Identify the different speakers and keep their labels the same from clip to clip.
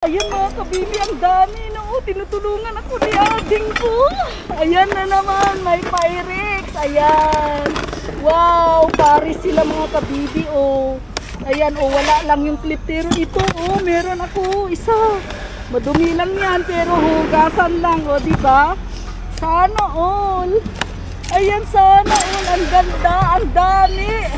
Speaker 1: Ayan mga kabibi, ang dami no. Tinutulungan ako ni ading ko. Ayan na naman, may Pyrex. Ayan. Wow, pares sila mga kabibi oh. Ayan oh, wala lang yung clip. Pero ito oh, meron ako isa. Madumi lang yan pero hugasan lang oh, di ba? Sana all. Ayan, sana all. Ang ganda, ang dami.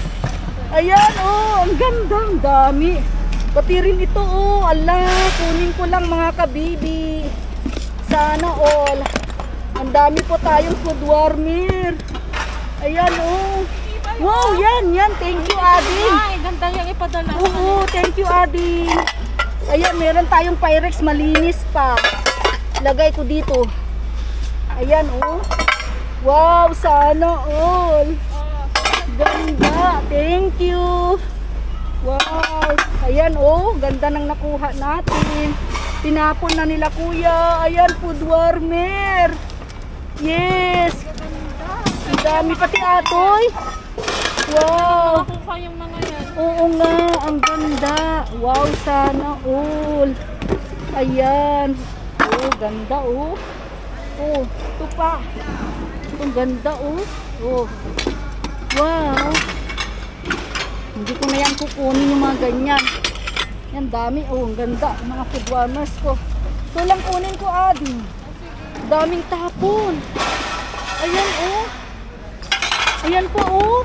Speaker 1: Ayan oh, ang ganda, ang dami. Pati rin ito oh, ala, kunin ko lang mga kabibi. Sana all. Ang dami po tayong food warmer. Ayan oh. Wow, yan, thank you Ading.
Speaker 2: Ay, ganda yung ipadala.
Speaker 1: Oo, thank you Ading. Ayan, meron tayong Pyrex, malinis pa. Lagay ko dito. Ayan oh. Wow, sana all. Ganda, thank you. Wow, ayan oh, ganda ng nakuha natin. Tinapon na nila kuya. Ayan, food warmer. Yes. Ang dami pati atoy. Wow.
Speaker 2: Nakuha yung mga yan.
Speaker 1: Oo nga, ang ganda. Wow, sana all. Ayan. Oh, ganda oh. Oh, ito pa. Ang ganda oh. Oh. Wow. Hindi ko na yan kukunin yung mga ganyan. Yan dami. Oh, ang ganda. Mga food warmers ko. Ito lang kunin ko, Adi. Daming tapon. Ayan, oh. Ayan po, oh.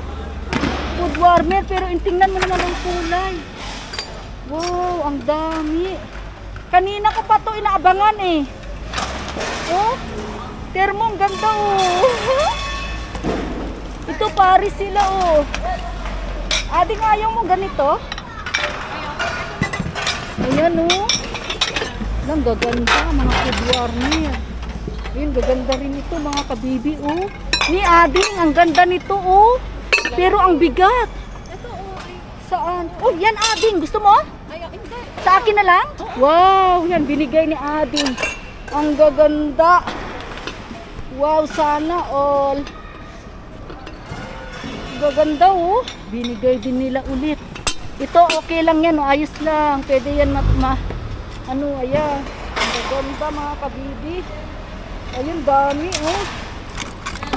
Speaker 1: Food warmer. Pero tingnan mo naman ang kulay. Wow, ang dami. Kanina ko pa ito inaabangan eh. Oh. Termo, ang ganda, oh. Ito, pares sila, oh. Ading, ayaw mo ganito? Ayan oh. Ang gaganda mga food warmer. Ayun, gaganda rin ito mga kabibi oh. Ni Ading, ang ganda nito oh. Pero ang bigat.
Speaker 2: Ito oh.
Speaker 1: Saan? Oh, yan Ading, gusto mo?
Speaker 2: Ay, hindi.
Speaker 1: Sa akin na lang? Wow, yan binigay ni Ading. Ang gaganda. Wow, sana all. Gaganda oh. Binigay din nila ulit. Ito okay lang yan, oh. Ayos lang. Pwede yan ano, ayan. Ang gaganda mga kabibi. Ayun, dami oh.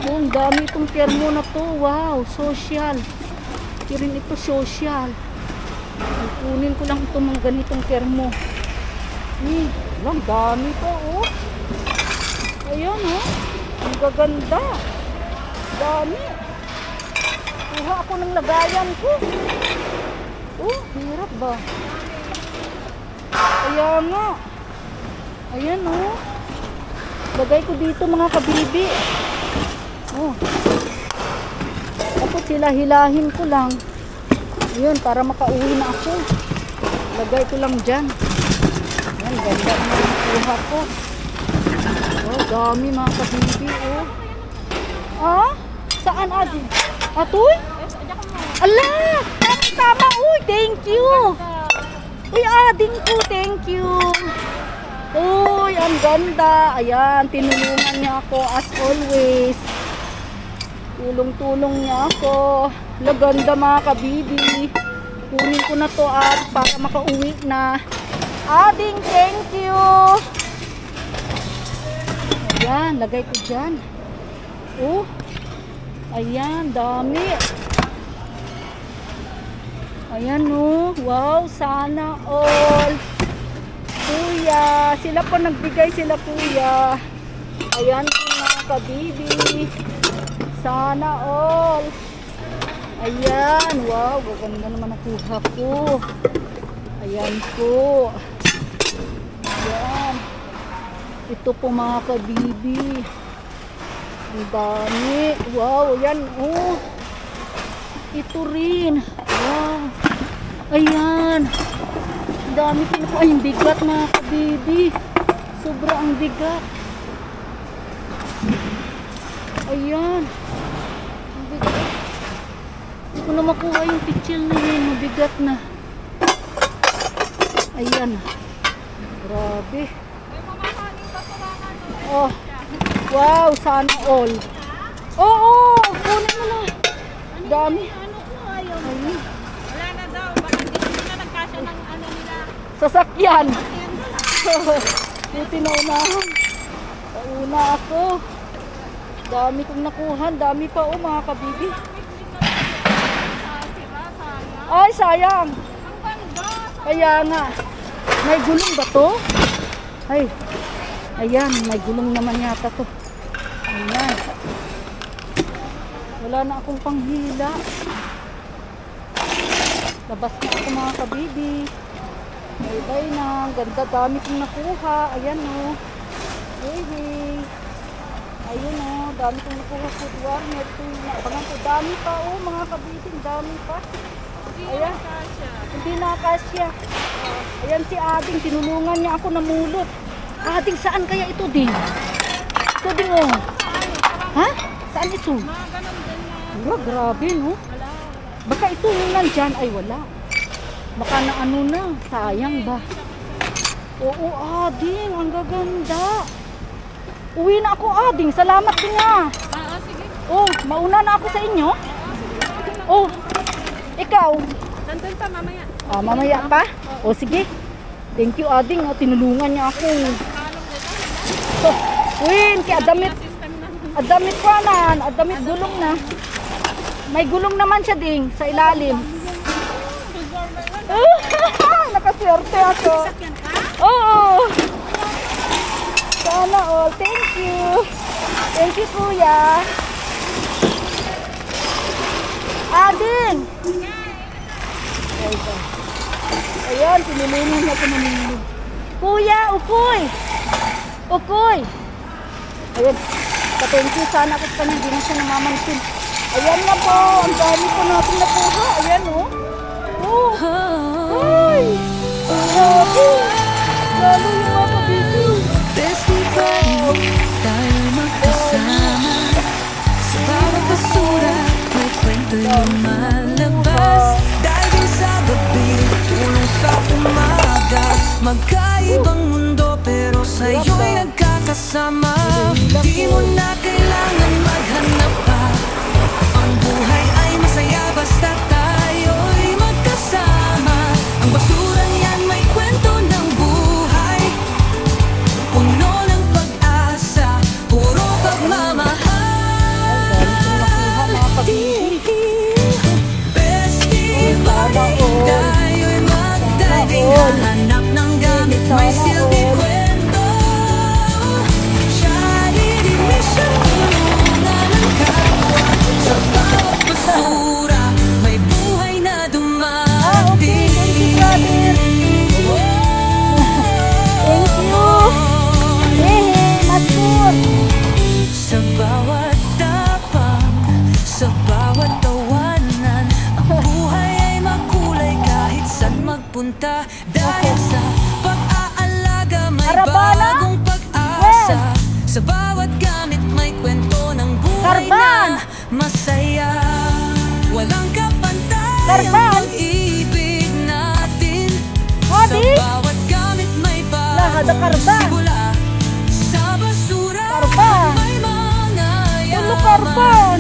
Speaker 1: Oh, ang dami itong termo na to. Wow, social. Rin ito social. Kunin ko lang itong mga ganitong termo. Ang dami pa oh. Ayan oh. Ang gaganda. Dami. Kuha ako ng lagayan ko. Oh, hirap ba? Kaya nga. Ayan oh. Lagay ko dito mga kabibi. Oh. Tapos hilahin ko lang. Ayan, para makauwi na ako. Lagay ko lang dyan. Ayan, ganda na nakuha ko. Oh, dami mga kabibi oh. Ah? Saan Adi? Atoy? Ala! Tama! Uy, thank you! Uy, Ading ko, thank you! Uy, ang ganda! Ayan, tinulungan niya ako as always. Tulong-tulong niya ako. Laganda mga kabibi. Kunin ko na to at para makauwi na. Ading, thank you! Ayan, lagay ko dyan. Oh! Ayan, dami. Ayan oh. Wow, sana all. Kuya, sila pa nagbigay sila kuya. Ayan po mga kabibi. Sana all. Ayan, wow, gaganda naman nakuha ko. Ayan po. Ayan. Ito po mga kabibi. Ang dami. Wow, yan oh. Ito rin. Wow. Ayan. Ang dami ko. Ay, yung bigat mga kabibi. Sobrang bigat. Ayan. Ang bigat. Hindi ko na makuha yung picture na yun. Mabigat na. Ayan. Grabe. Oh. Wow, sana all. Oo, kunin mo na. Dami. Ayun.
Speaker 2: Wala na daw. Baka hindi na nagkasya ng ano nila.
Speaker 1: Sasakyan. Buti na unahan. Nauna ako. Dami kong nakuha. Dami pa mga kabibi. Ay, sayang.
Speaker 2: Ang ganda.
Speaker 1: Kaya nga. May gulong ba to? Ay. Ayan, may gulong naman yata to. Ayan. Wala na akong panghila. Labas na ako mga kabibi. Bye-bye na. Ang ganda, dami kong nakuha. Ayan o. Hey. Ayun o. Dami kong nakuha food warmer. Ito yung naabangan ko. Dami pa o mga kabibi. Dami pa. Ayan. Hindi na kasya. Ayan si Ading. Tinulungan niya ako namulot. Ading, saan kaya ito din? Ito din o. Ha? Saan ito?
Speaker 2: Mga ganun din na.
Speaker 1: Wala, grabe no. Baka ito yung nandyan. Ay wala. Baka na ano na. Sayang ba? Oo, Ading. Ang gaganda. Uwi na ako, Ading. Salamat din nga.
Speaker 2: Sige.
Speaker 1: Oh, mauna na ako sa inyo. Oh, ikaw.
Speaker 2: Nandun pa mamaya.
Speaker 1: Ah, mamaya pa? Oh, sige. Thank you, Ading. Oh, tinulungan niya ako. So, Win, kaya adamit.
Speaker 2: System na.
Speaker 1: Adamit pa na. Adamit gulong na. May gulong naman siya ding sa ilalim. Nakaswerte ako. Oo. Sana all. Thank you. Thank you, kuya. Ading. Ayan, sinulungan na ko manilog. Kuya, ukoy. Ukoy. Ayan. Thank you. Sana ako pa hindi na siya namamansin. Ayan na po. Ang dami po natin nakuha. Ayan o. Oh. Ay. Grabe. Lalo yung mga kabibig.
Speaker 3: Bestie buddy, tayo'y magkasama. Sa bawat basura, may kwento lumalabas. Dahil sa gabi, tulong sa umaga. Magkaibang mundo, pero sa'yo'y nagkakasama. Di mo na kailangan maghanap pa. Ang buhay ay masaya, basta tayo'y magkasama. Ang basura niyan may kwento ng buhay. Puno ng pag-asa, puro pagmamahal. Bestie buddy, tayo'y mag-diving. Hahanap ng gamit, may silbing kwento. Charity mission, tulungan ang kapwa. Sa bawat basura, may buhay na dumating.
Speaker 1: Thank you. Matur.
Speaker 3: Sa bawat tapang, sa bawat tawanan, ang buhay ay makulay kahit saan magpunta. Dahil sa pag-aalaga may
Speaker 1: Arabana?
Speaker 3: bagong pag-asa. Sa bawat gamit may kwento ng buhay
Speaker 1: Karban?
Speaker 3: na masaya. Walang kapantay
Speaker 1: Karban?
Speaker 3: ang pag-ibig natin. Sa
Speaker 1: Hadi?
Speaker 3: bawat gamit may
Speaker 1: Lahat ng
Speaker 3: bagong
Speaker 1: karban.
Speaker 3: simula. Sa basura
Speaker 1: Karban?
Speaker 3: may mga
Speaker 1: Tulo
Speaker 3: yaman.
Speaker 1: karban.